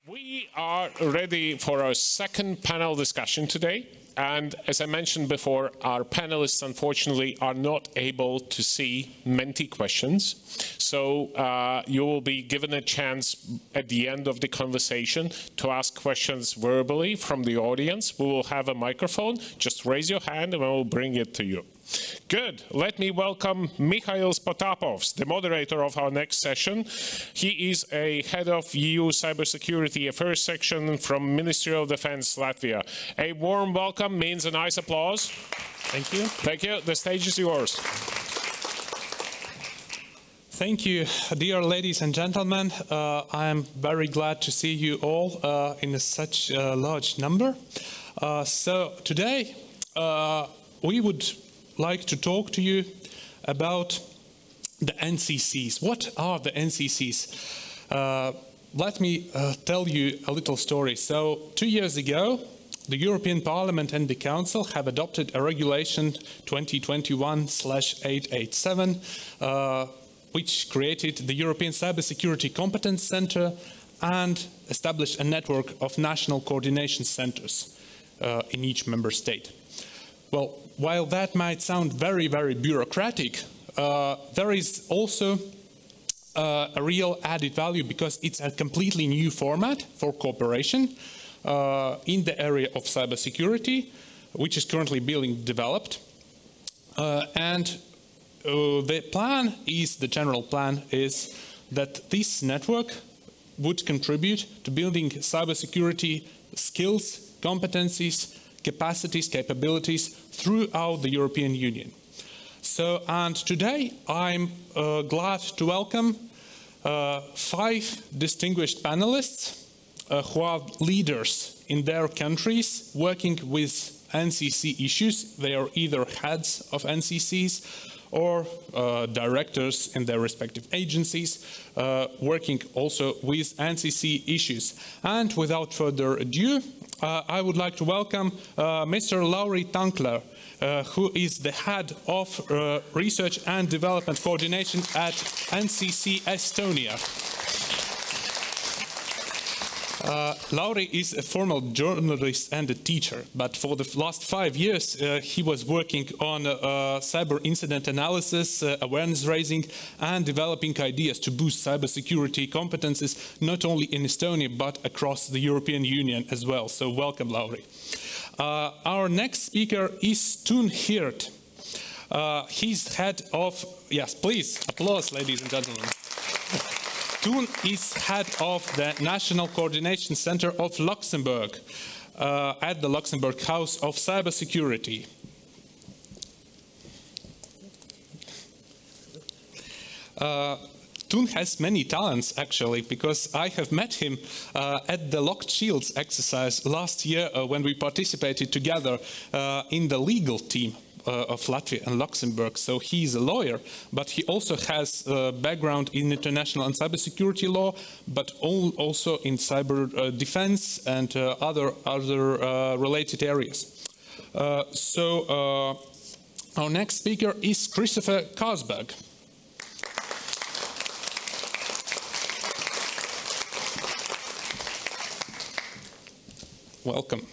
We are ready for our second panel discussion today. And as I mentioned before, our panelists, unfortunately, are not able to see Menti questions. So you will be given a chance at the end of the conversation to ask questions verbally from the audience. We will have a microphone. Just raise your hand and we will bring it to you. Good. Let me welcome Michailis Potapovs, the moderator of our next session. He is a head of EU Cybersecurity Affairs section from Ministry of Defense, Latvia. A warm welcome means a nice applause. Thank you. Thank you. The stage is yours. Thank you, dear ladies and gentlemen. I am very glad to see you all in such a large number. So today we would like to talk to you about the NCCs. What are the NCCs? Let me tell you a little story. So 2 years ago, the European Parliament and the Council have adopted a regulation 2021/887, which created the European Cybersecurity Competence Center and established a network of national coordination centers in each member state. Well, while that might sound very, very bureaucratic, there is also a real added value because it's a completely new format for cooperation in the area of cybersecurity, which is currently being developed. The general plan is that this network would contribute to building cybersecurity skills, competencies, capacities, capabilities throughout the European Union. So, and today I'm glad to welcome 5 distinguished panelists who are leaders in their countries working with NCC issues. They are either heads of NCCs or directors in their respective agencies, working also with NCC issues. And without further ado, I would like to welcome Mr. Lauri Tankler, who is the head of Research and Development Coordination at NCC Estonia. Lauri is a former journalist and a teacher, but for the last 5 years he was working on cyber incident analysis, awareness raising, and developing ideas to boost cybersecurity competences, not only in Estonia, but across the European Union as well. So welcome, Lauri. Our next speaker is Tun Hirt. He's head of, yes, please, applause, ladies and gentlemen. Tun is head of the National Coordination Center of Luxembourg at the Luxembourg House of Cybersecurity. Tun has many talents, actually, because I have met him at the Locked Shields exercise last year when we participated together in the legal team of Latvia and Luxembourg. So he's a lawyer, but he also has a background in international and cybersecurity law, but also in cyber defense and other related areas. Our next speaker is Christopher Karsberg. Welcome.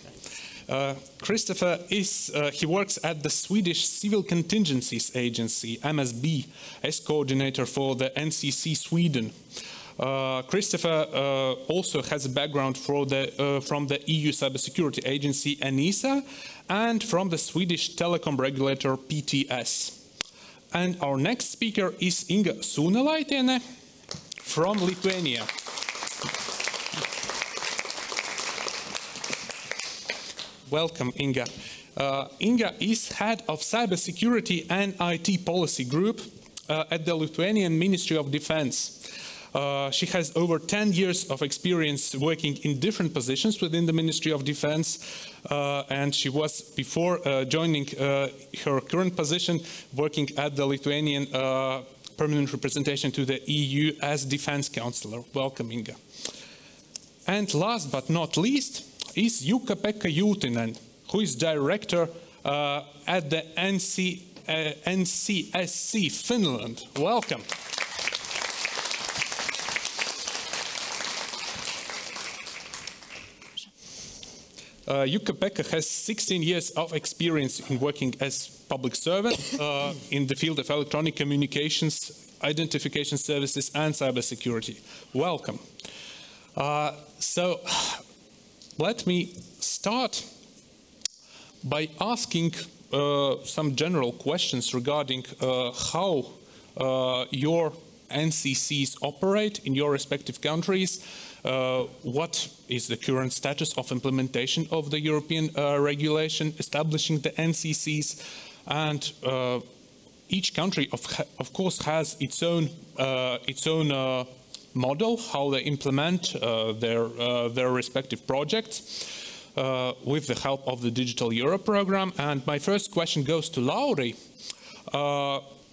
Christopher he works at the Swedish Civil Contingencies Agency, MSB, as coordinator for the NCC Sweden. Christopher also has a background from the EU Cybersecurity Agency, ENISA, and from the Swedish telecom regulator, PTS. And our next speaker is Inga Suunalaitiene from Lithuania. Welcome, Inga. Inga is head of Cybersecurity and IT Policy Group at the Lithuanian Ministry of Defense. She has over 10 years of experience working in different positions within the Ministry of Defense, and she was, before joining her current position, working at the Lithuanian Permanent Representation to the EU as Defense Counselor. Welcome, Inga. And last but not least, is Jukka-Pekka Juutinen, who is director at the NCSC Finland. Welcome. Jukka-Pekka has 16 years of experience in working as public servant in the field of electronic communications, identification services, and cybersecurity. Welcome. So let me start by asking some general questions regarding how your NCCs operate in your respective countries. What is the current status of implementation of the European regulation establishing the NCCs? And each country, of course, has its own model, how they implement their respective projects with the help of the Digital Europe program. And my first question goes to Lauri,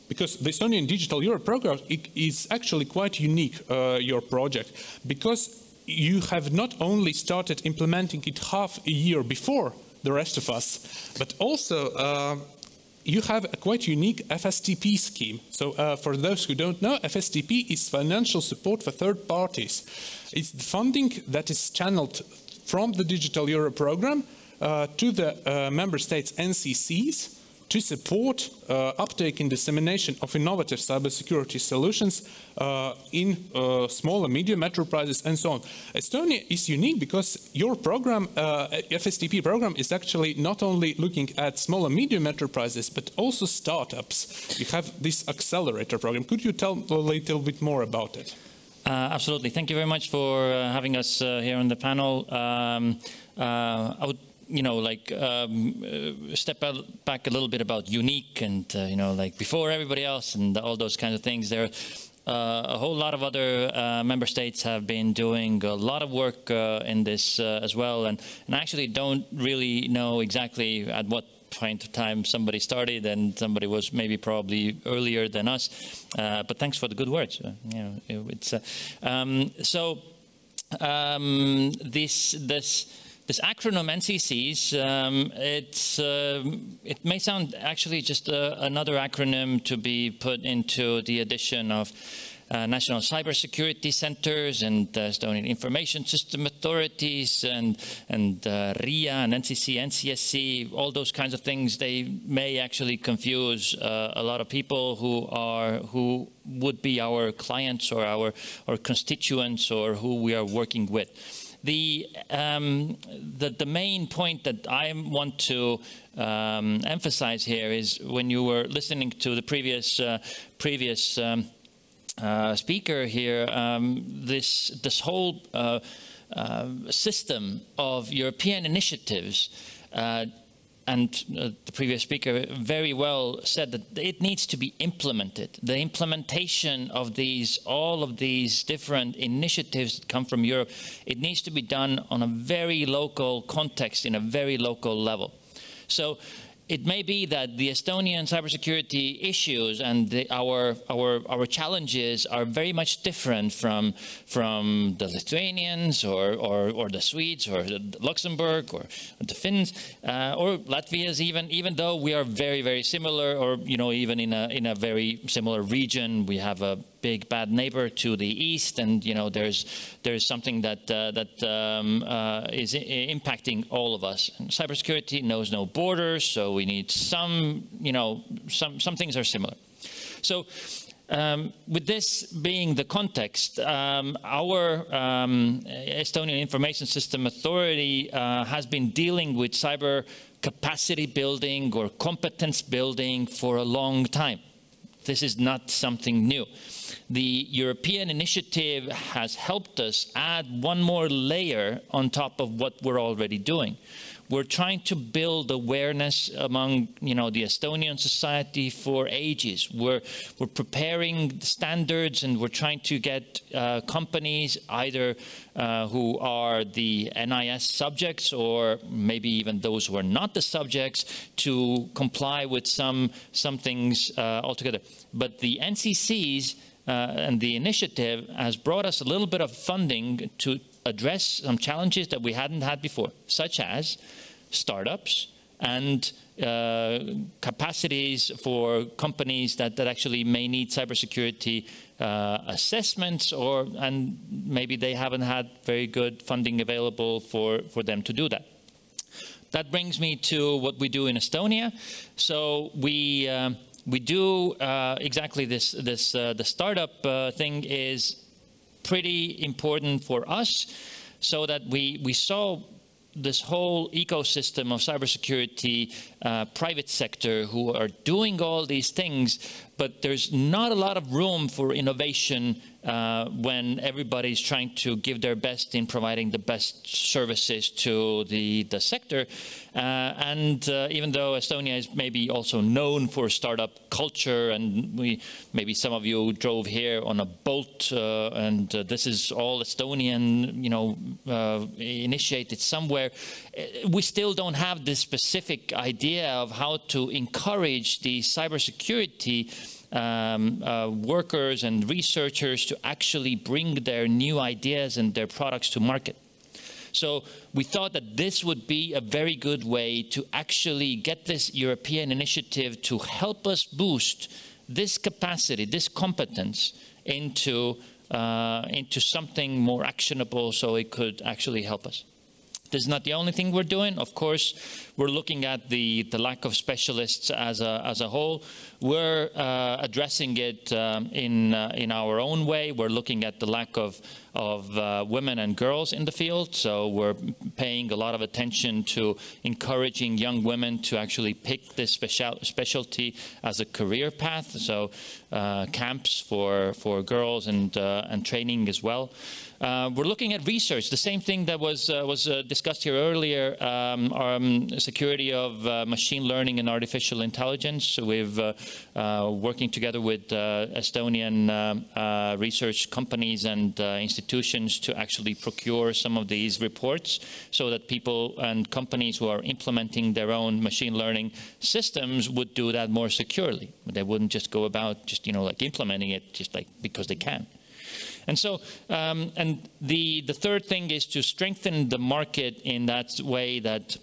because the Estonian Digital Europe program is actually quite unique, your project, because you have not only started implementing it half a year before the rest of us, but also you have a quite unique FSTP scheme. So for those who don't know, FSTP is financial support for third parties. It's the funding that is channeled from the Digital Europe program to the member states' NCCs to support uptake and dissemination of innovative cybersecurity solutions in small and medium enterprises and so on. Estonia is unique because your program, FSTP program, is actually not only looking at small and medium enterprises, but also startups. You have this accelerator program. Could you tell a little bit more about it? Absolutely. Thank you very much for having us here on the panel. I would step back a little bit about unique and, like before everybody else and all those kinds of things. There a whole lot of other member states have been doing a lot of work in this as well. And I actually don't really know exactly at what point of time somebody started, and somebody was maybe probably earlier than us. But thanks for the good words. This acronym NCCs, it may sound actually just another acronym to be put into the addition of national cybersecurity centers and Estonian information system authorities and RIA and NCC, NCSC, all those kinds of things. They may actually confuse a lot of people who would be our clients or our constituents or who we are working with. The main point that I want to emphasize here is when you were listening to the previous speaker here, this whole system of European initiatives, and the previous speaker very well said that it needs to be implemented. The implementation of all of these different initiatives that come from Europe, it needs to be done on a very local context, in a very local level. So it may be that the Estonian cybersecurity issues and our challenges are very much different from the Lithuanians or the Swedes or the Luxembourg or the Finns or Latvians, even though we are very, very similar, or even in a very similar region. We have a big bad neighbor to the east, and there's something that is impacting all of us. And cybersecurity knows no borders, so we need some things are similar. So with this being the context, our Estonian Information System Authority has been dealing with cyber capacity building or competence building for a long time. This is not something new. The European initiative has helped us add one more layer on top of what we're already doing. We're trying to build awareness among, the Estonian society for ages. We're preparing standards, and we're trying to get companies either who are the NIS subjects, or maybe even those who are not the subjects, to comply with some things altogether. But the NCCs and the initiative has brought us a little bit of funding to address some challenges that we hadn't had before, such as startups and capacities for companies that actually may need cybersecurity assessments, and maybe they haven't had very good funding available for them to do that. that brings me to what we do in Estonia. So we do exactly this. The startup thing is pretty important for us, so that we saw this whole ecosystem of cybersecurity, private sector who are doing all these things, but there's not a lot of room for innovation when everybody's trying to give their best in providing the best services to the sector. And even though Estonia is maybe also known for startup culture, and maybe some of you drove here on a Bolt, and this is all Estonian, initiated somewhere, we still don't have this specific idea of how to encourage the cybersecurity workers and researchers to actually bring their new ideas and their products to market. So we thought that this would be a very good way to actually get this European initiative to help us boost this capacity, this competence into something more actionable, so it could actually help us. This is not the only thing we're doing. Of course, we're looking at the lack of specialists as a whole. We're addressing it in our own way. We're looking at the lack of women and girls in the field. So we're paying a lot of attention to encouraging young women to actually pick this specialty as a career path. So camps for girls and training as well. We're looking at research, the same thing that was discussed here earlier, security of machine learning and artificial intelligence. So we've working together with Estonian research companies and institutions to actually procure some of these reports, so that people and companies who are implementing their own machine learning systems would do that more securely. They wouldn't just go about just like implementing it just like because they can. And so, and the third thing is to strengthen the market in that way that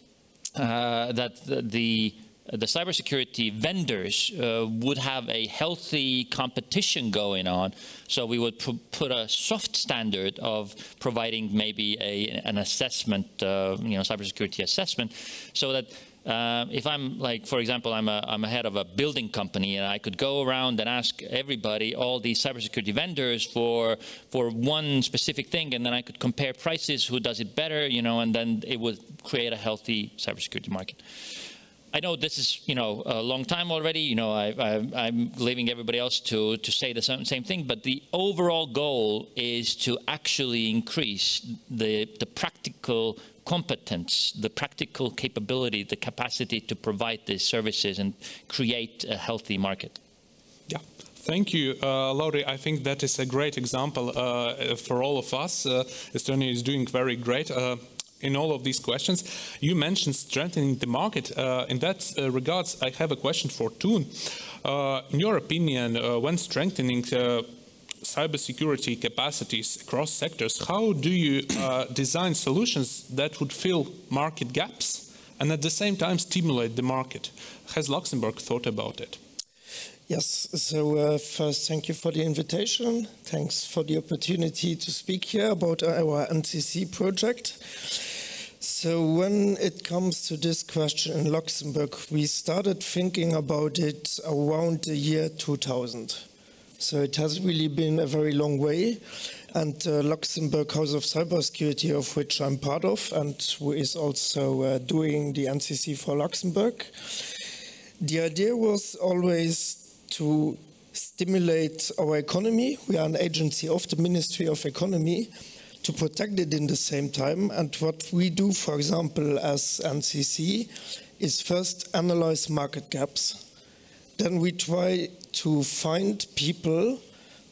the cybersecurity vendors would have a healthy competition going on. So we would put a soft standard of providing maybe an assessment, cybersecurity assessment, so that if I'm like, for example, I'm a head of a building company, and I could go around and ask everybody, all these cybersecurity vendors for one specific thing, and then I could compare prices, who does it better, and then it would create a healthy cybersecurity market. I know this is, a long time already. I'm leaving everybody else to say the same thing. But the overall goal is to actually increase the practical competence, the practical capability, the capacity to provide these services and create a healthy market. Yeah. Thank you, Lauri. I think that is a great example for all of us. Estonia is doing very great. In all of these questions, you mentioned strengthening the market. In that regards, I have a question for Toon. In your opinion, when strengthening cybersecurity capacities across sectors, how do you design solutions that would fill market gaps and at the same time stimulate the market? Has Luxembourg thought about it? Yes, so first, thank you for the invitation. Thanks for the opportunity to speak here about our NCC project. So when it comes to this question in Luxembourg, we started thinking about it around the year 2000. So it has really been a very long way. And Luxembourg House of Cybersecurity, of which I'm part of, and who is also doing the NCC for Luxembourg. The idea was always to stimulate our economy. We are an agency of the Ministry of Economy, to protect it in the same time. And what we do, for example, as NCC, is first analyze market gaps. Then we try to find people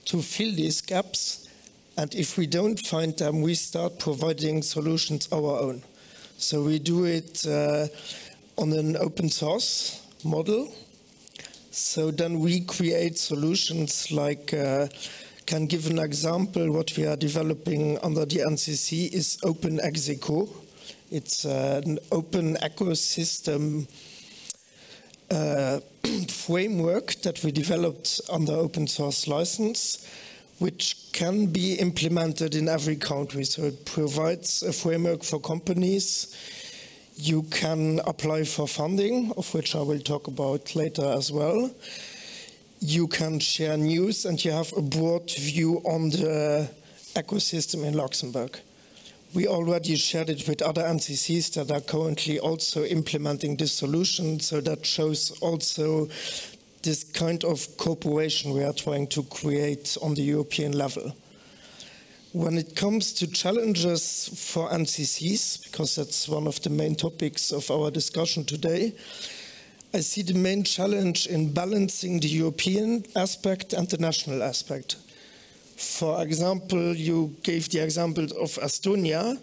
to fill these gaps. And if we don't find them, we start providing solutions our own. So we do it on an open source model. So then we create solutions like can give an example. What we are developing under the NCC is OpenExeco. It's an open ecosystem framework that we developed under open source license, which can be implemented in every country. So it provides a framework for companies You can apply for funding, of which I will talk about later as well. You can share news, and you have a broad view on the ecosystem in Luxembourg. We already shared it with other NCCs that are currently also implementing this solution, so that shows also this kind of cooperation we are trying to create on the European level. When it comes to challenges for NCCs, because that's one of the main topics of our discussion today, I see the main challenge in balancing the European aspect and the national aspect. For example, you gave the example of Estonia.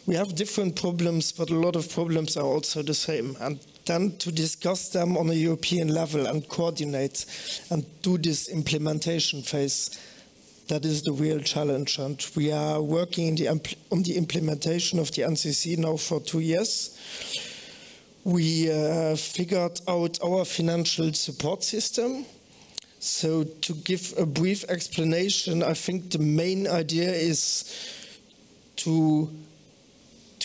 We have different problems, but a lot of problems are also the same. And then to discuss them on a European level and coordinate and do this implementation phase, that is the real challenge. And we are working on the implementation of the NCC now for 2 years. We figured out our financial support system. So to give a brief explanation, I think the main idea is to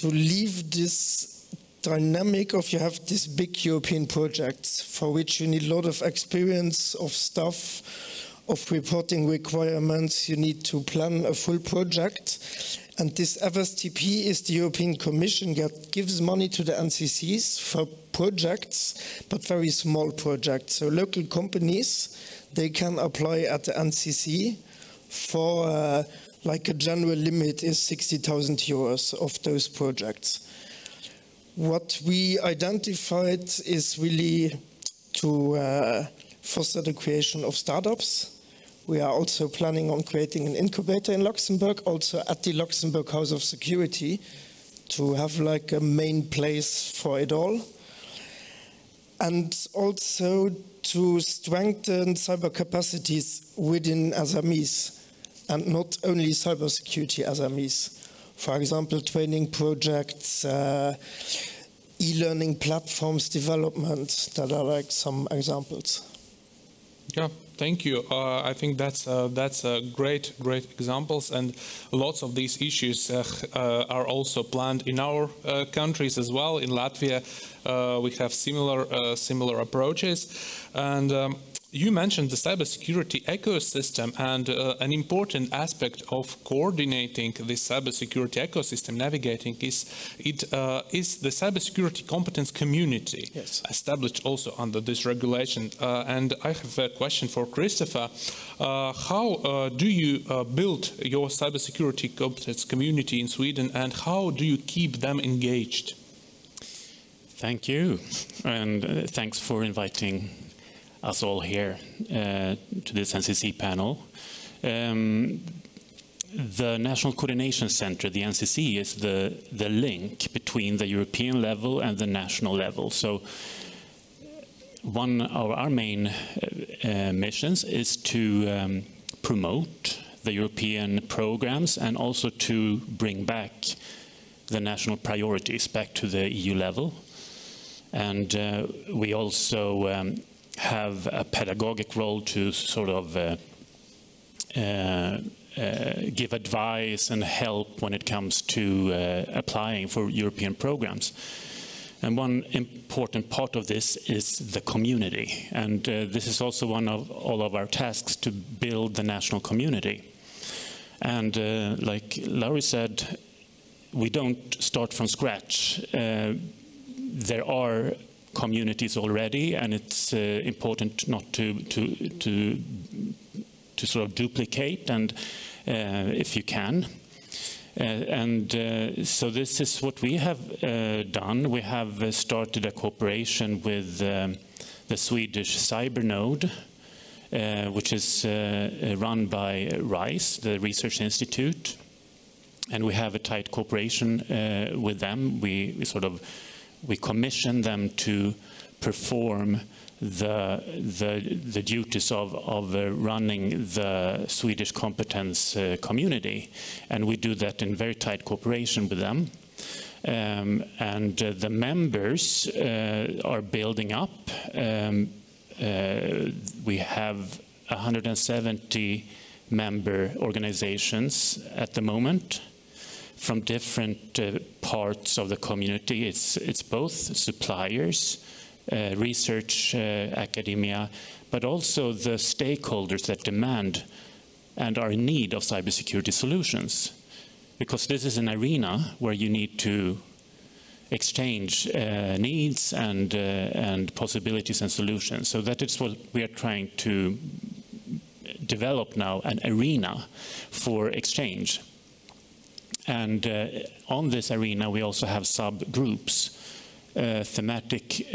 leave this dynamic of you have these big European projects for which you need a lot of experience, of staff, of reporting requirements. You need to plan a full project. And this FSTP is the European Commission that gives money to the NCCs for projects, but very small projects. So local companies, they can apply at the NCC for like a general limit is 60,000 euros of those projects. What we identified is really to foster the creation of startups. We are also planning on creating an incubator in Luxembourg, also at the Luxembourg House of Security, to have like a main place for it all. And also to strengthen cyber capacities within SMEs, and not only cybersecurity SMEs. For example, training projects, e-learning platforms development, that are like some examples. Yeah, thank you. I think that's great examples, and lots of these issues are also planned in our countries as well. In Latvia, we have similar approaches, and you mentioned the cybersecurity ecosystem, and an important aspect of coordinating this cybersecurity ecosystem, navigating is the cybersecurity competence community, yes, established also under this regulation. And I have a question for Christopher. How do you build your cybersecurity competence community in Sweden, and how do you keep them engaged? Thank you, and thanks for inviting us all here to this NCC panel. The National Coordination Center, the NCC, is the link between the European level and the national level. So one of our main missions is to promote the European programs and also to bring back the national priorities back to the EU level. And we also have a pedagogic role to sort of give advice and help when it comes to applying for European programs. And one important part of this is the community. And this is also one of all of our tasks, to build the national community. And like Lauri said, we don't start from scratch. There are communities already, and it's important not to sort of duplicate, and if you can. So this is what we have done. We have started a cooperation with the Swedish Cybernode, which is run by RISE, the Research Institute, and we have a tight cooperation with them. We commission them to perform the duties of running the Swedish competence community, and we do that in very tight cooperation with them. And the members are building up. We have 170 member organizations at the moment. from different parts of the community. It's both suppliers, research, academia, but also the stakeholders that demand and are in need of cybersecurity solutions. Because this is an arena where you need to exchange needs and possibilities and solutions. So that is what we are trying to develop now, an arena for exchange. And on this arena, we also have subgroups, thematic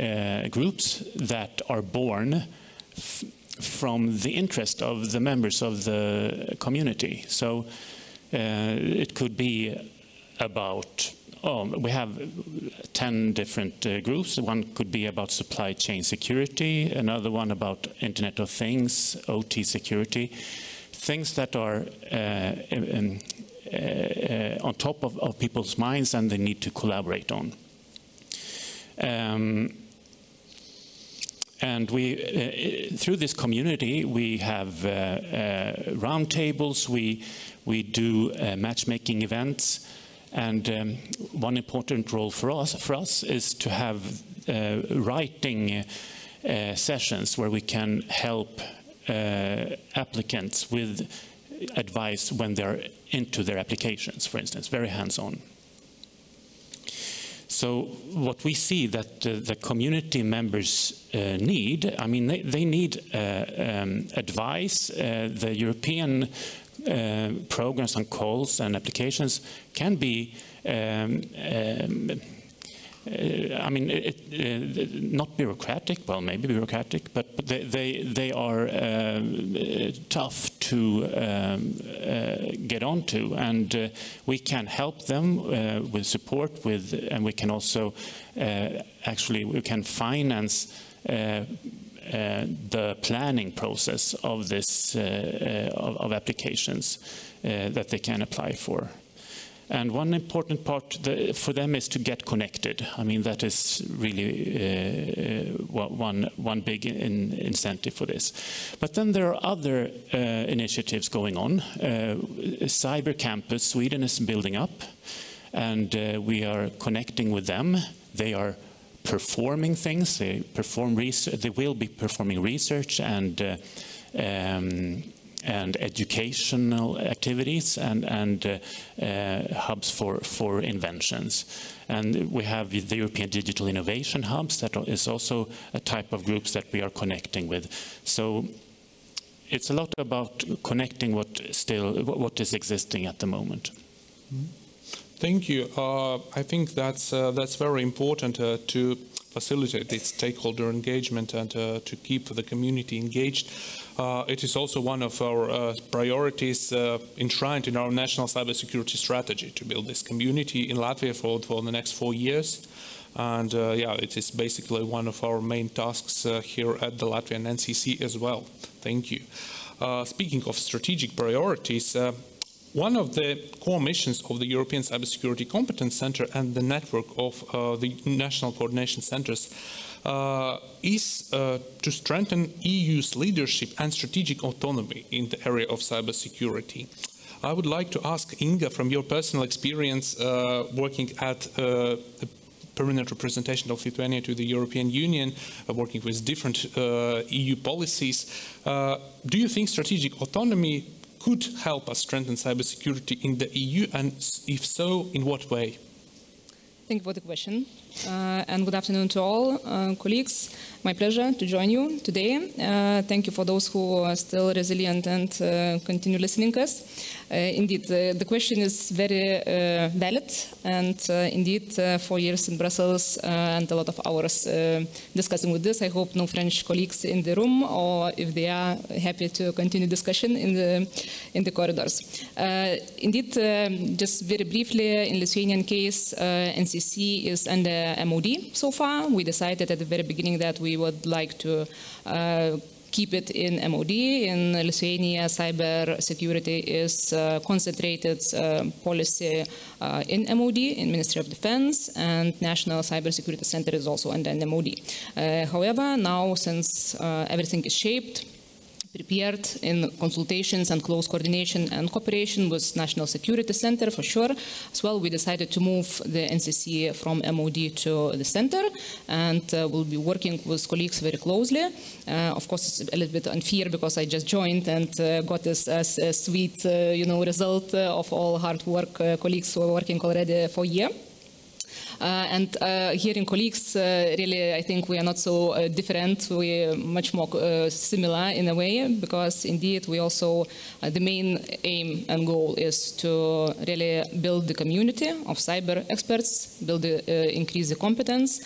groups that are born from the interest of the members of the community. So it could be about, we have 10 different groups. One could be about supply chain security, another one about Internet of Things, OT security, things that are on top of people's minds and they need to collaborate on. And we, through this community, we have roundtables, we do matchmaking events, and one important role for us is to have writing sessions where we can help applicants with advice when they're into their applications, for instance, very hands-on. So what we see that the community members need, I mean, they need advice. The European programs on calls and applications can be, I mean, not bureaucratic, well, maybe bureaucratic, but they are tough to get onto, and we can help them with support, and we can also actually we can finance the planning process of this of applications that they can apply for. And one important part for them is to get connected. I mean, that is really one big incentive for this. But then there are other initiatives going on. Cyber Campus Sweden is building up, and we are connecting with them. They are performing things. They perform research. They will be performing research and educational activities and hubs for inventions. And we have the European Digital Innovation Hubs, that is also a type of groups that we are connecting with. So it's a lot about connecting what is existing at the moment. Thank you. I think that's very important to facilitate this stakeholder engagement and to keep the community engaged. It is also one of our priorities enshrined in our national cybersecurity strategy to build this community in Latvia for the next 4 years. And yeah, it is basically one of our main tasks here at the Latvian NCC as well. Thank you. Speaking of strategic priorities, one of the core missions of the European Cybersecurity Competence Center and the network of the national coordination centers is to strengthen EU's leadership and strategic autonomy in the area of cybersecurity. I would like to ask Inga, from your personal experience working at the permanent representation of Lithuania to the European Union, working with different EU policies, do you think strategic autonomy could help us strengthen cybersecurity in the EU, and if so, in what way? Thank you for the question, and good afternoon to all colleagues. My pleasure to join you today. Thank you for those who are still resilient and continue listening to us. Indeed, the question is very valid, and indeed, 4 years in Brussels and a lot of hours discussing with this. I hope no French colleagues in the room, or if they are, happy to continue discussion in the corridors. Indeed, just very briefly, in Lithuanian case, NCC is under MOD so far. We decided at the very beginning that we would like to keep it in MOD. In Lithuania, cyber security is concentrated policy in MOD, in Ministry of Defense, and National Cybersecurity Center is also under MOD. However, now since everything is shaped, prepared in consultations and close coordination and cooperation with National Security Center for sure. As well, we decided to move the NCC from MOD to the center, and we'll be working with colleagues very closely. Of course, it's a little bit unfair because I just joined and got this sweet, result of all hard work colleagues who are working already for a year. And hearing colleagues, really, I think we are not so different. We are much more similar in a way, because indeed we also, the main aim and goal is to really build the community of cyber experts, increase the competence,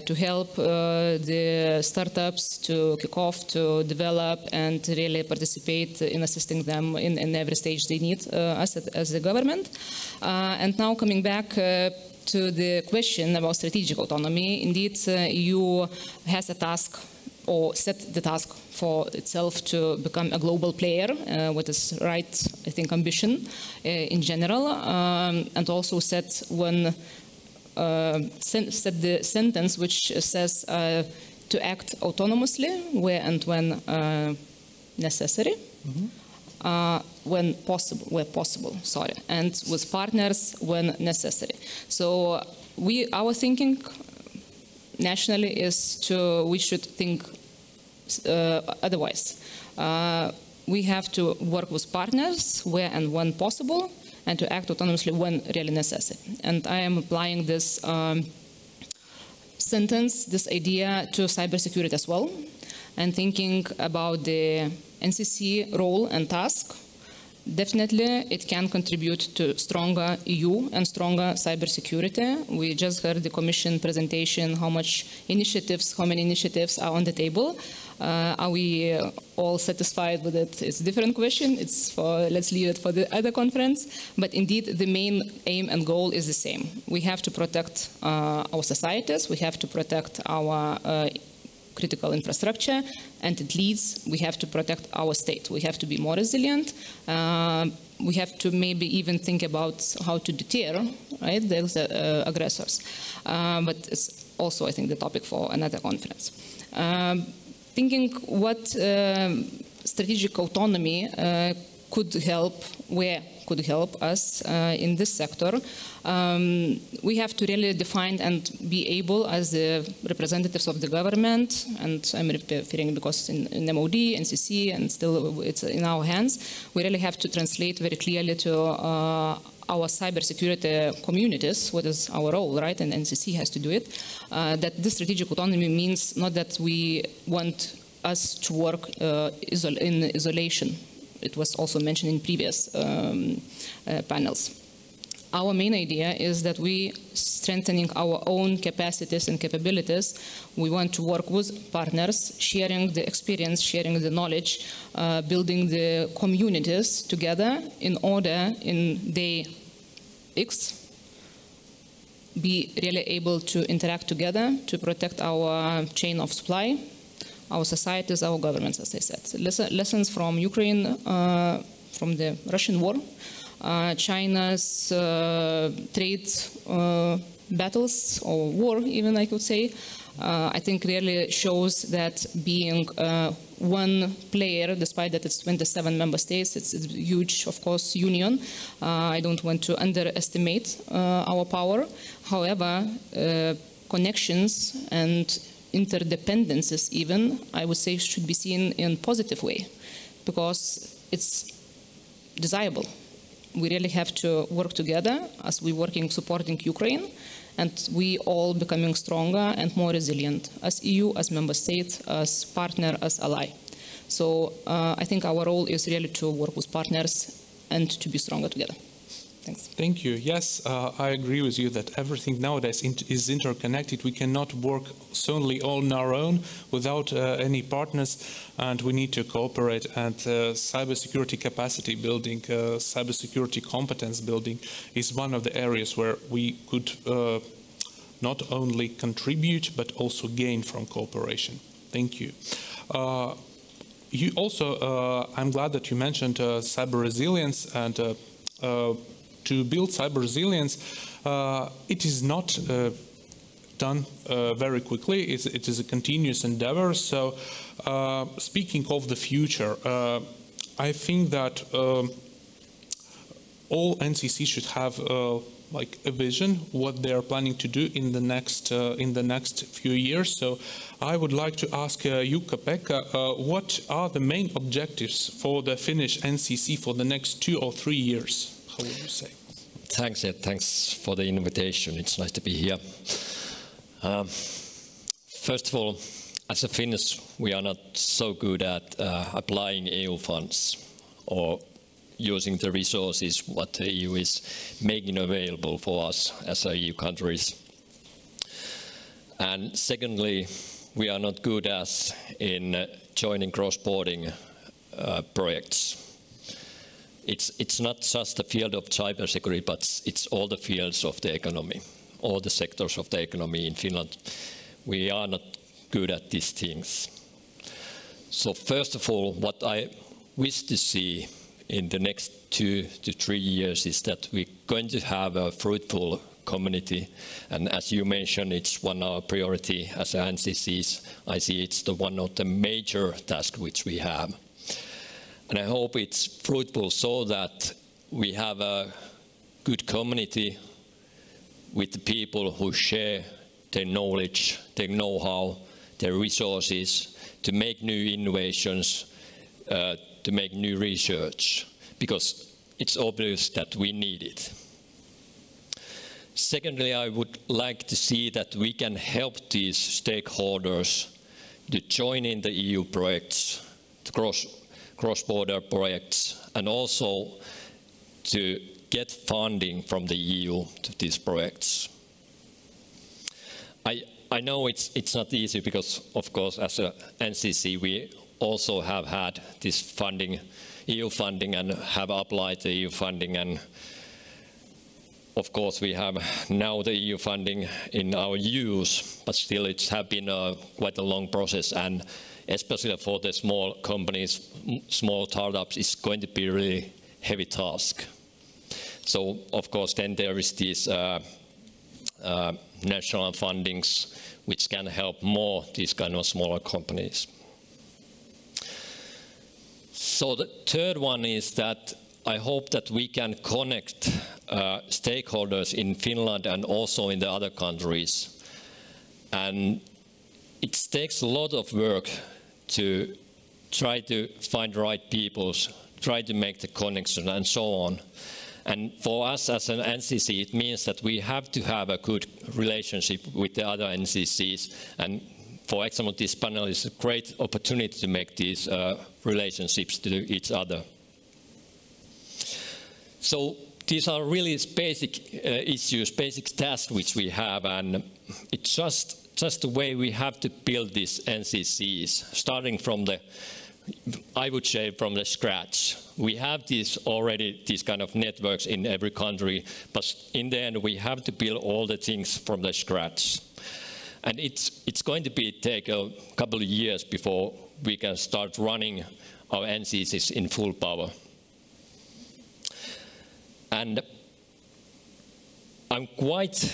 to help the startups to kick off, to develop, and really participate in assisting them in every stage they need us as the government. And now coming back to the question about strategic autonomy, indeed, EU has a task, or set the task for itself to become a global player, what is right, I think, ambition in general, and also set the sentence which says to act autonomously where and when necessary. Mm-hmm. When possible, and with partners when necessary. So our thinking nationally is we should think otherwise. We have to work with partners where and when possible, and to act autonomously when really necessary. And I am applying this sentence, this idea, to cybersecurity as well, and thinking about the NCC role and task. Definitely, it can contribute to stronger EU and stronger cybersecurity. We just heard the Commission presentation, how many initiatives are on the table. Are we all satisfied with it? It's a different question. Let's leave it for the other conference. But indeed, the main aim and goal is the same. We have to protect our societies. We have to protect our critical infrastructure, and it leads, we have to protect our state. We have to be more resilient. We have to maybe even think about how to deter, right, the aggressors. But it's also, I think, the topic for another conference. Thinking what strategic autonomy could help us in this sector, we have to really define and be able, as the representatives of the government, and I'm referring because in MOD, NCC, and still it's in our hands, we really have to translate very clearly to our cybersecurity communities what is our role, right? And NCC has to do it. That this strategic autonomy means not that we want us to work in isolation. It was also mentioned in previous panels. Our main idea is that we strengthening our own capacities and capabilities. We want to work with partners, sharing the experience, sharing the knowledge, building the communities together in order in day X be really able to interact together to protect our chain of supply, our societies, our governments, as I said. Lessons from Ukraine, from the Russian war, China's trade battles, or war even, I could say, I think really shows that being one player, despite that it's 27 member states, it's a huge, of course, union. I don't want to underestimate our power. However, connections and interdependencies even, I would say, should be seen in a positive way, because it's desirable. We really have to work together as we're working, supporting Ukraine, and we all becoming stronger and more resilient as EU, as member states, as partner, as ally. So I think our role is really to work with partners and to be stronger together. Thanks. Thank you. Yes, I agree with you that everything nowadays is interconnected. We cannot work solely on our own without any partners, and we need to cooperate. And cybersecurity capacity building, cybersecurity competence building is one of the areas where we could not only contribute but also gain from cooperation. Thank you. You also, I'm glad that you mentioned cyber resilience, and to build cyber resilience, it is not done very quickly. It is a continuous endeavor. So speaking of the future, I think that all NCC should have like a vision what they are planning to do in the next few years. So I would like to ask Jukka-Pekka, what are the main objectives for the Finnish NCC for the next 2 or 3 years? How would you say? Thanks, Ed. Thanks for the invitation. It's nice to be here. First of all, as a Finns, we are not so good at applying EU funds or using the resources what the EU is making available for us as EU countries. And secondly, we are not good as in joining cross-border projects. It's not just the field of cybersecurity, but it's all the fields of the economy, all the sectors of the economy in Finland. We are not good at these things. So first of all, what I wish to see in the next 2 to 3 years is that we're going to have a fruitful community. And as you mentioned, it's one of our priority as NCCs. I see it's one of the major tasks which we have. And I hope it's fruitful so that we have a good community with the people who share their knowledge, their know-how, their resources to make new innovations, to make new research, because it's obvious that we need it. Secondly, I would like to see that we can help these stakeholders to join in the EU projects, the cross-border projects, and also to get funding from the EU to these projects. I know it's not easy because, of course, as a NCC, we also have had this funding, EU funding, and have applied the EU funding. And of course, we have now the EU funding in our use, but still it's have been quite a long process. And especially for the small companies, small startups, it's going to be a really heavy task. So, of course, then there is these national fundings which can help more these kind of smaller companies. So the third one is that I hope that we can connect stakeholders in Finland and also in the other countries. And it takes a lot of work to try to find the right people, try to make the connection and so on. And for us as an NCC, it means that we have to have a good relationship with the other NCCs. And for example, this panel is a great opportunity to make these relationships to each other. So these are really basic issues, basic tasks which we have, and it's just the way we have to build these NCCs, starting from the, I would say, from the scratch. We have these kind of networks in every country, but in the end we have to build all the things from the scratch. And it's going to take a couple of years before we can start running our NCCs in full power. And I'm quite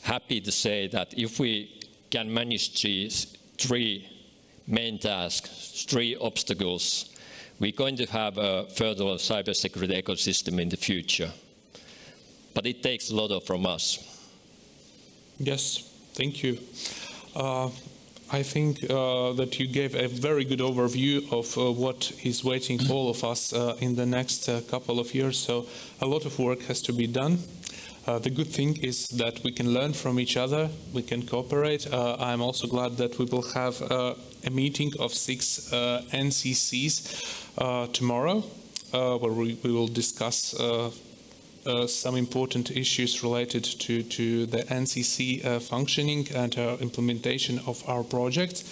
happy to say that if we can manage these 3 main tasks, 3 obstacles, we're going to have a further cybersecurity ecosystem in the future. But it takes a lot from us. Yes, thank you. I think that you gave a very good overview of what is waiting all of us in the next couple of years. So a lot of work has to be done. The good thing is that we can learn from each other, we can cooperate. I'm also glad that we will have a meeting of 6 NCCs tomorrow, where we will discuss some important issues related to the NCC functioning and implementation of our projects.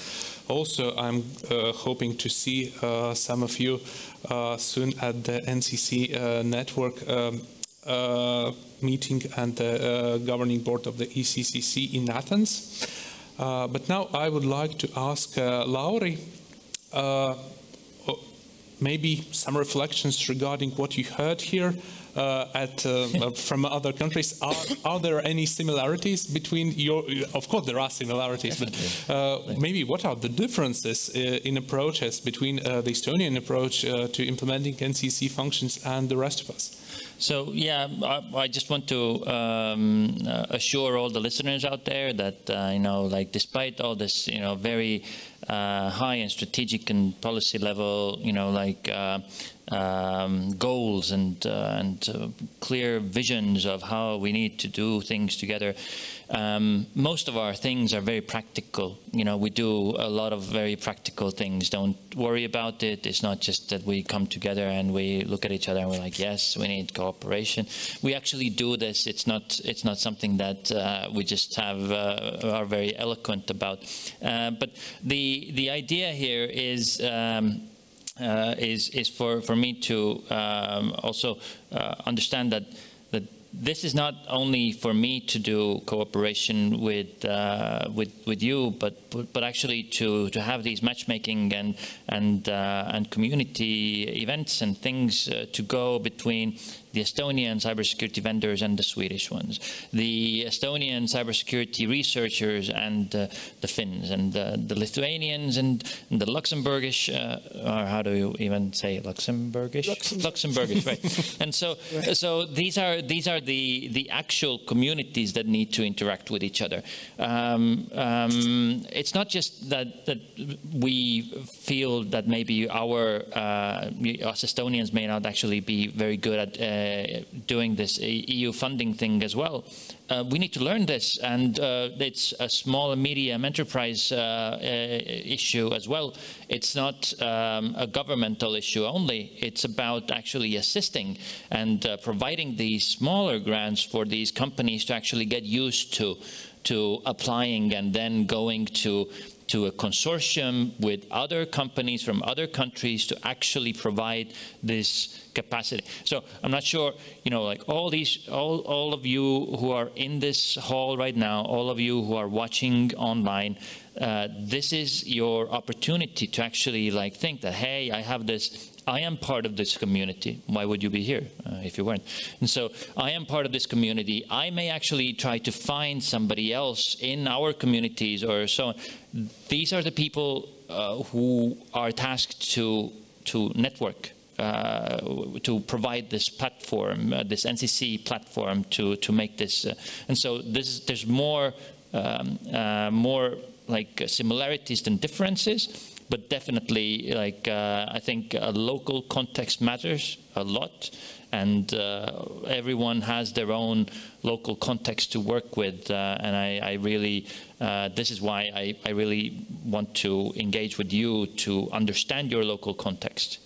Also, I'm hoping to see some of you soon at the NCC network meeting and the governing board of the ECCC in Athens. But now I would like to ask Lauri, maybe some reflections regarding what you heard here from other countries. Are there any similarities between of course there are similarities, but maybe what are the differences in approaches between the Estonian approach to implementing NCC functions and the rest of us? So yeah, I just want to assure all the listeners out there that like despite all this, very high and strategic and policy level, goals and clear visions of how we need to do things together. Most of our things are very practical. We do a lot of very practical things. Don't worry about it. It's not just that we come together and we look at each other and we're like, yes, we need cooperation. We actually do this. It's not something that we just are very eloquent about. But the idea here is for me to also understand that this is not only for me to do cooperation with you, but actually to have these matchmaking and community events and things to go between the Estonian cybersecurity vendors and the Swedish ones, the Estonian cybersecurity researchers and the Finns, and the Lithuanians and the Luxembourgish, or how do you even say Luxembourgish? Luxembourgish, right? And so these are the actual communities that need to interact with each other. It's not just that we feel that maybe us Estonians may not actually be very good at doing this EU funding thing as well. We need to learn this, and it's a small and medium enterprise issue as well. It's not a governmental issue only. It's about actually assisting and providing these smaller grants for these companies to actually get used to applying and then going to a consortium with other companies from other countries to actually provide this capacity. So I'm not sure, like all of you who are in this hall right now, all of you who are watching online, this is your opportunity to actually think that, hey, I am part of this community. Why would you be here if you weren't? And so I am part of this community. I may actually try to find somebody else in our communities or so on. These are the people who are tasked to network, to provide this platform, this NCC platform to make this. And so there's more similarities than differences. But definitely, I think a local context matters a lot, and everyone has their own local context to work with. And I really, this is why I really want to engage with you to understand your local context,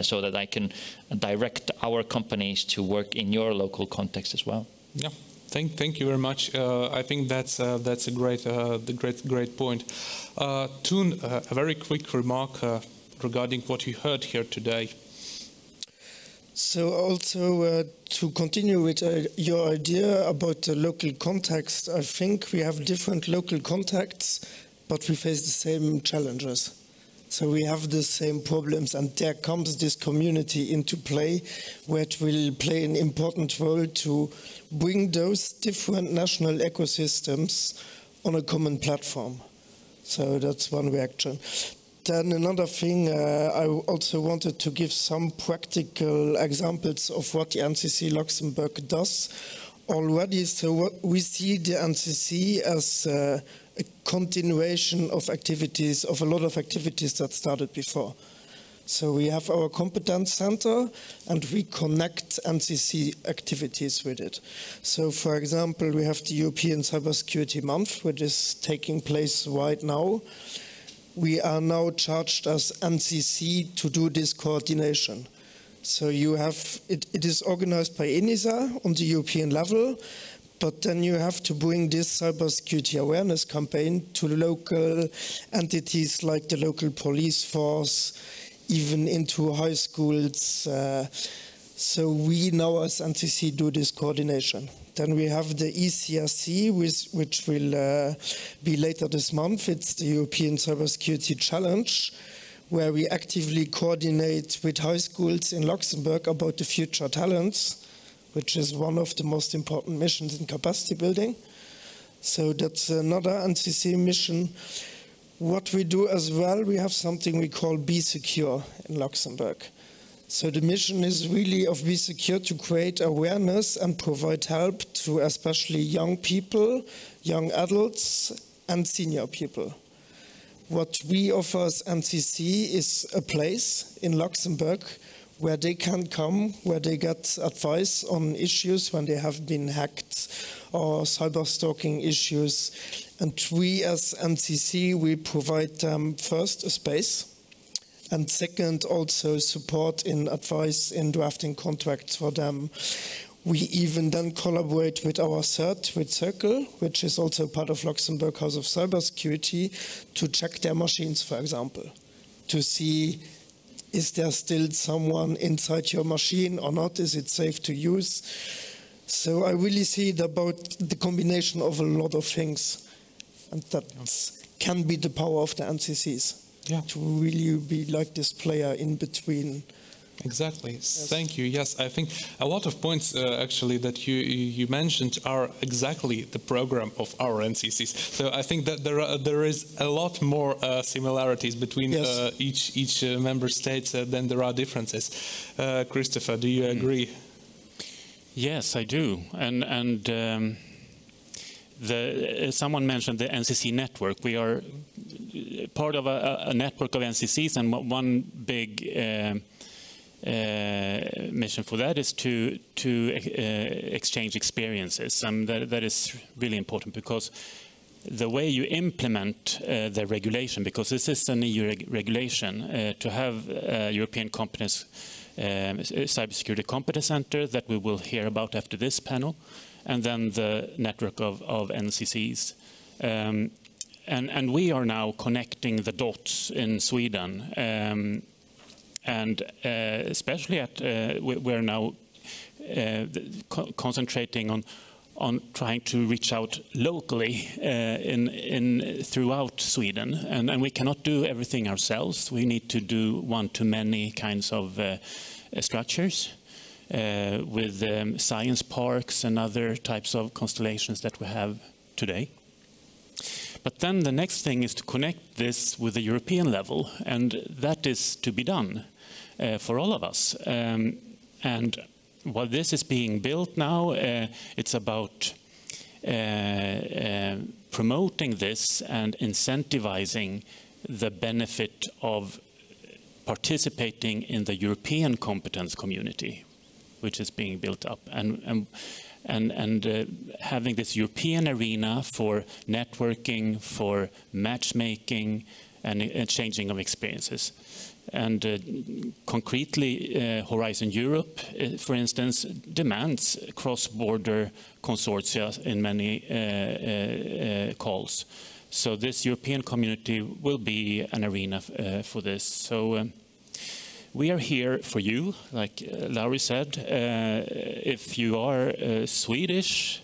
so that I can direct our companies to work in your local context as well. Yeah. Thank you very much. I think that's a great point. Toon, a very quick remark regarding what you heard here today. So also to continue with your idea about the local context, I think we have different local contexts, but we face the same challenges. So we have the same problems, and there comes this community into play, where it will play an important role to bring those different national ecosystems on a common platform. So that's one reaction. Then another thing, I also wanted to give some practical examples of what the NCC Luxembourg does already. So we see the NCC as a continuation of activities, of a lot of activities that started before. So we have our competence center, and we connect NCC activities with it. So for example, we have the European Cybersecurity Month, which is taking place right now. We are now charged as NCC to do this coordination. So you have, it is organized by ENISA on the European level, but then you have to bring this cybersecurity awareness campaign to local entities like the local police force, even into high schools. So we now as NCC do this coordination. Then we have the ECRC, which will be later this month. It's the European Cybersecurity Challenge, where we actively coordinate with high schools in Luxembourg about the future talents, which is one of the most important missions in capacity building. So that's another NCC mission. What we do as well, we have something we call Be Secure in Luxembourg. So the mission is really of Be Secure to create awareness and provide help to especially young people, young adults, and senior people. What we offer as NCC is a place in Luxembourg where they can come, where they get advice on issues when they have been hacked or cyber stalking issues. And we as NCC, we provide them first a space, and second also support in advice in drafting contracts for them. We even then collaborate with our CERT, with Circle, which is also part of Luxembourg House of Cybersecurity, to check their machines, for example, to see, is there still someone inside your machine or not? Is it safe to use? So I really see it about the combination of a lot of things, and that can be the power of the NCCs, to really be like this player in between. Exactly. Yes. Thank you. Yes, I think a lot of points actually that you mentioned are exactly the program of our NCCs. So I think that there is a lot more similarities between each member states than there are differences. Christopher, do you agree? Yes, I do. And someone mentioned the NCC network. We are part of a network of NCCs, and one big mission for that is to exchange experiences, and that is really important, because the way you implement the regulation, because this is an EU regulation, to have European competence cybersecurity competence center that we will hear about after this panel, and then the network of NCCs. And we are now connecting the dots in Sweden, and especially we're now concentrating on trying to reach out locally throughout Sweden, and we cannot do everything ourselves. We need to do one-to-many kinds of structures with science parks and other types of constellations that we have today. But then the next thing is to connect this with the European level, and that is to be done for all of us. And while this is being built now, it's about promoting this and incentivizing the benefit of participating in the European competence community, which is being built up, and having this European arena for networking, for matchmaking, and exchanging of experiences. And concretely, Horizon Europe, for instance, demands cross-border consortia in many calls. So this European community will be an arena for this. So we are here for you, like Lauri said. If you are a Swedish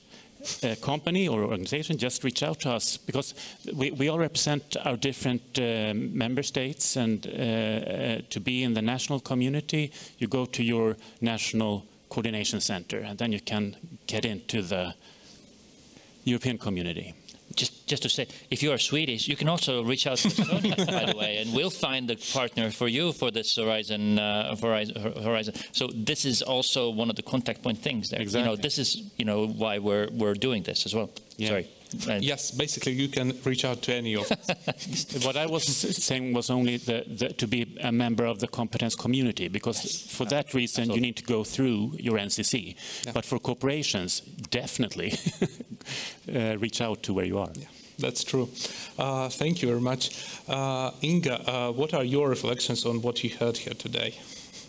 company or organization, just reach out to us, because we all represent our different member states, and to be in the national community, you go to your national coordination center, and then you can get into the European community. Just to say, if you are Swedish, you can also reach out to Sonia, by the way, and we'll find a partner for you for this Horizon. So this is also one of the contact point things there. Exactly. You know, this is why we're doing this as well. Yeah. Sorry. Yes, basically you can reach out to any of us. What I was saying was only to be a member of the competence community, because for that reason you need to go through your NCC. Yeah. But for corporations, definitely reach out to where you are. Yeah, that's true. Thank you very much. Inga, what are your reflections on what you heard here today?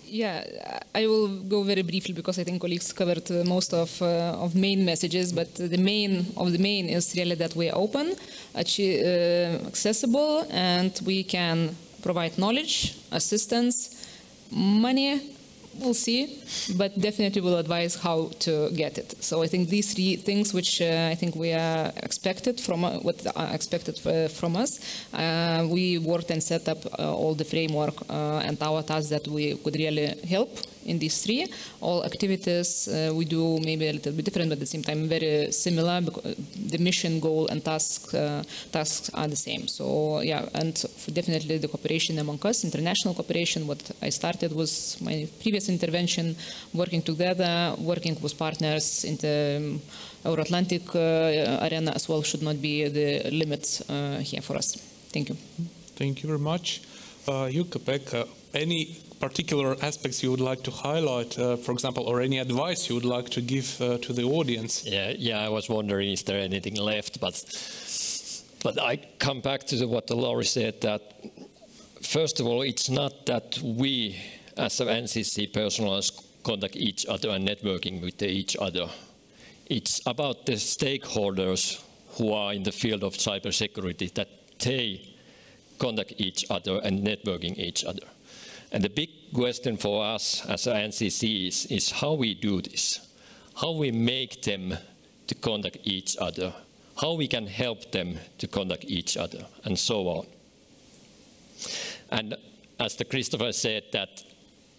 Yeah, I will go very briefly because I think colleagues covered most of main messages, but the main is really that we are open, accessible, and we can provide knowledge, assistance, money, we'll see, but definitely will advise how to get it. So I think these three things, which I think we are expected from from us, we worked and set up all the framework and our tasks that we could really help in these three. All activities we do maybe a little bit different, but at the same time very similar, because the mission, goal, and tasks are the same. So yeah, and definitely the cooperation among us, international cooperation. What I started was my previous intervention, working together, working with partners in the Euro-Atlantic arena as well should not be the limit here for us. Thank you. Thank you very much. Jukka-Pekka, any particular aspects you would like to highlight, for example, or any advice you would like to give to the audience? Yeah, I was wondering, is there anything left? But I come back to what Lauri said, that first of all, it's not that we as an NCC personnel contact each other and networking with each other. It's about the stakeholders who are in the field of cybersecurity, that they contact each other and networking each other. And the big question for us as NCC is how we do this, how we make them to contact each other, how we can help them to contact each other, and so on. And as the Christopher said, that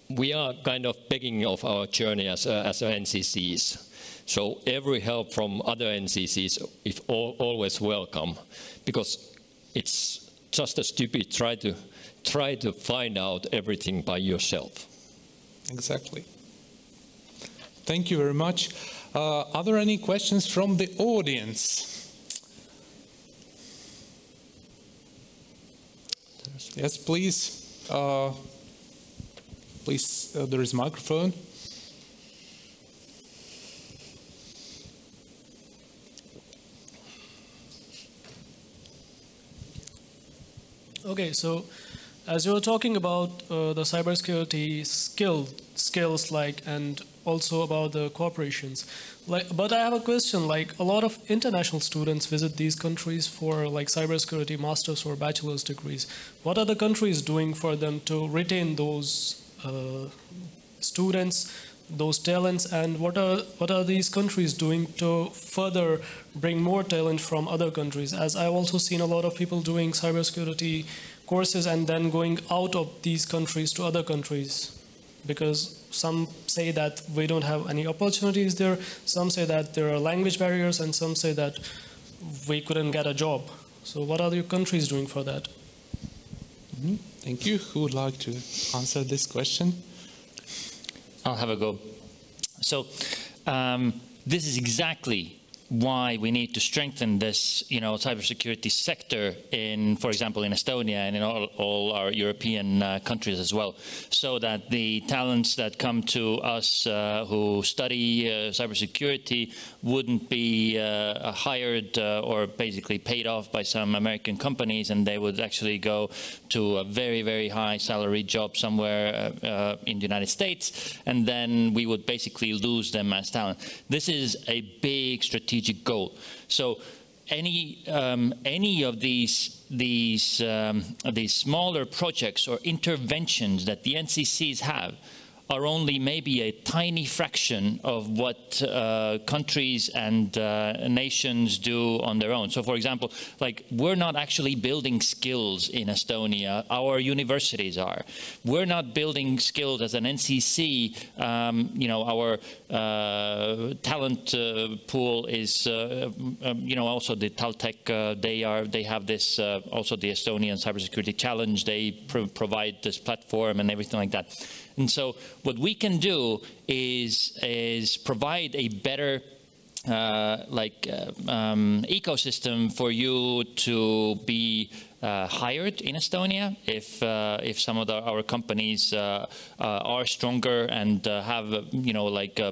we are kind of beginning of our journey as NCCs. So every help from other NCCs is always welcome, because it's just as stupid try to find out everything by yourself. Exactly. Thank you very much. Are there any questions from the audience? Yes, please. Please, there is a microphone. Okay, so as you were talking about the cybersecurity skills, and also about the corporations, but I have a question. Like, a lot of international students visit these countries for like cybersecurity masters or bachelor's degrees. What are the countries doing for them to retain those students, those talents, and what are these countries doing to further bring more talent from other countries? As I've also seen a lot of people doing cybersecurity courses and then going out of these countries to other countries, because some say that we don't have any opportunities there, some say that there are language barriers, and some say that we couldn't get a job. So what are your countries doing for that? Mm-hmm. Thank you. Who would like to answer this question? I'll have a go. So this is exactly why we need to strengthen this, cybersecurity sector in, for example, in Estonia and in all our European countries as well, so that the talents that come to us who study cybersecurity wouldn't be hired or basically paid off by some American companies, and they would actually go to a very, very high salary job somewhere in the United States, and then we would basically lose them as talent. This is a big strategic goal. So any of these smaller projects or interventions that the NCCs have are only maybe a tiny fraction of what countries and nations do on their own. So, for example, like, we're not actually building skills in Estonia. Our universities are. We're not building skills as an NCC. Our talent pool is, also the Taltech. They have this also the Estonian Cybersecurity Challenge. They provide this platform and everything like that. And so what we can do is provide a better ecosystem for you to be hired in Estonia if some of our companies are stronger and have a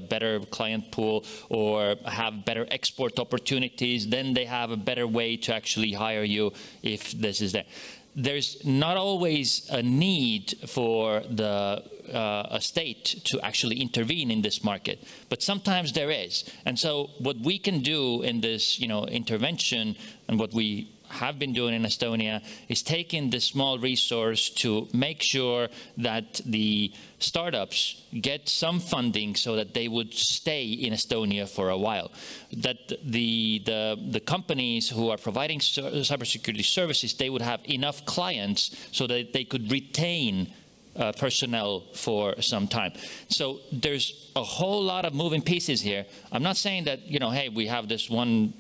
better client pool or have better export opportunities. Then they have a better way to actually hire you if this is there. There's not always a need for a state to actually intervene in this market, but sometimes there is. And so what we can do in this intervention, and what we have been doing in Estonia is taking this small resource to make sure that the startups get some funding so that they would stay in Estonia for a while. That the companies who are providing cybersecurity services, they would have enough clients so that they could retain personnel for some time. So there's a whole lot of moving pieces here. I'm not saying that, hey, we have this one,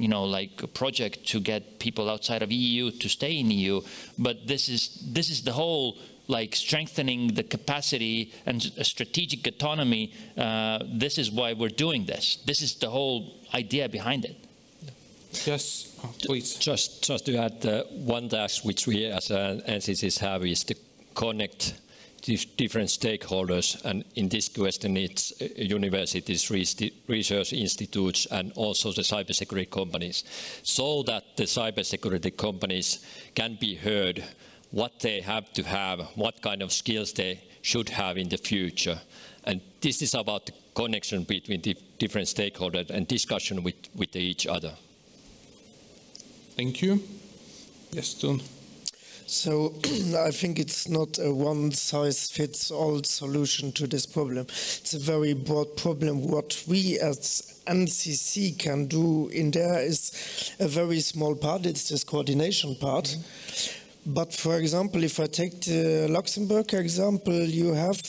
project to get people outside of EU to stay in EU, but this is the whole, strengthening the capacity and strategic autonomy. This is why we're doing this. This is the whole idea behind it. Yes, please. Just to add, one task which we as NCCs have is to connect different stakeholders, and in this question it's universities, research institutes, and also the cybersecurity companies, so that the cybersecurity companies can be heard what they have to have, what kind of skills they should have in the future. And this is about the connection between the different stakeholders and discussion with each other. Thank you. Yes, Tun. So I think it's not a one-size-fits-all solution to this problem. It's a very broad problem. What we as NCC can do in there is a very small part. It's this coordination part. Mm-hmm. But for example, if I take the Luxembourg example, you have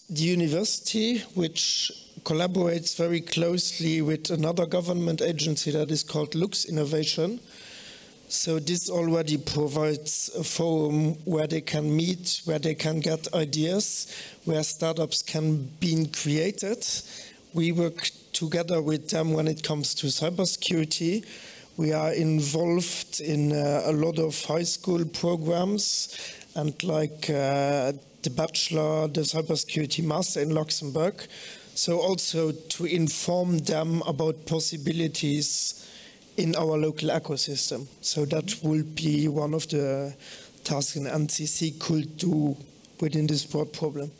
the university which collaborates very closely with another government agency that is called Lux Innovation. So this already provides a forum where they can meet, where they can get ideas, where startups can be created. We work together with them when it comes to cybersecurity. We are involved in a lot of high school programs, and the bachelor, the cybersecurity master in Luxembourg. So also to inform them about possibilities in our local ecosystem. So that will be one of the tasks an NCC could do within this broad problem.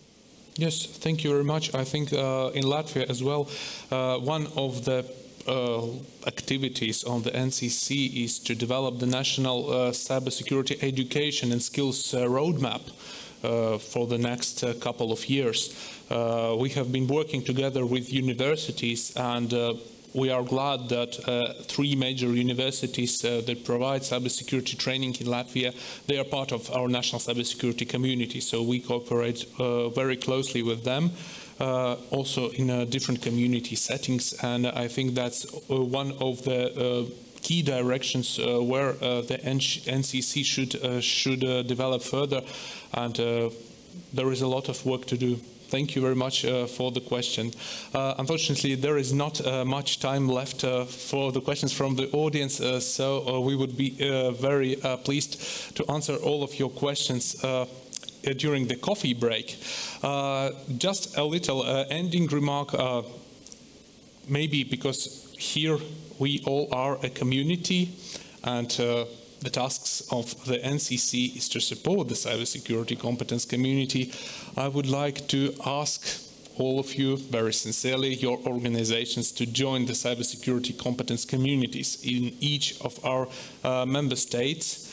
Yes, thank you very much. I think in Latvia as well, one of the activities on the NCC is to develop the national cybersecurity education and skills roadmap for the next couple of years. We have been working together with universities, and we are glad that 3 major universities that provide cybersecurity training in Latvia, they are part of our national cybersecurity community. So we cooperate very closely with them, also in different community settings. And I think that's one of the key directions where the NCC should develop further. And there is a lot of work to do. Thank you very much for the question. Unfortunately, there is not much time left for the questions from the audience, so we would be very pleased to answer all of your questions during the coffee break. Just a little ending remark, maybe because here we all are a community, and the tasks of the NCC is to support the cybersecurity competence community. I would like to ask all of you very sincerely, your organizations, to join the cybersecurity competence communities in each of our member states.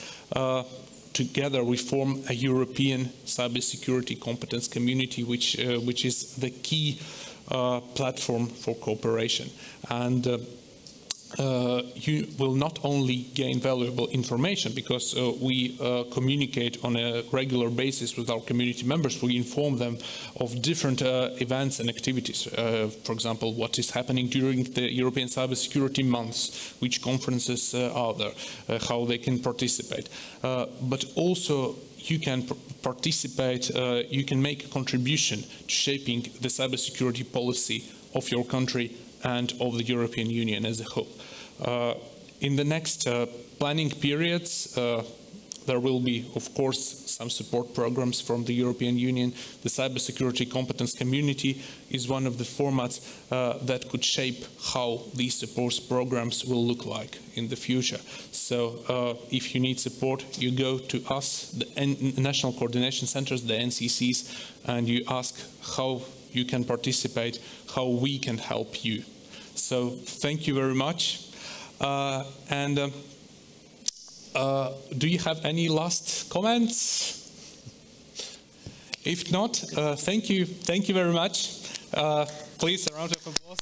Together we form a European cybersecurity competence community, which is the key platform for cooperation. And you will not only gain valuable information, because we communicate on a regular basis with our community members. We inform them of different events and activities. For example, what is happening during the European Cybersecurity Months, which conferences are there, how they can participate. But also you can participate, you can make a contribution to shaping the cybersecurity policy of your country and of the European Union as a whole. In the next planning periods, there will be, of course, some support programs from the European Union. The cybersecurity competence community is one of the formats that could shape how these support programs will look like in the future. So if you need support, you go to us, the National Coordination Centers, the NCCs, and you ask how you can participate, how we can help you. So thank you very much. Do you have any last comments? If not, thank you very much. Please, a round of applause.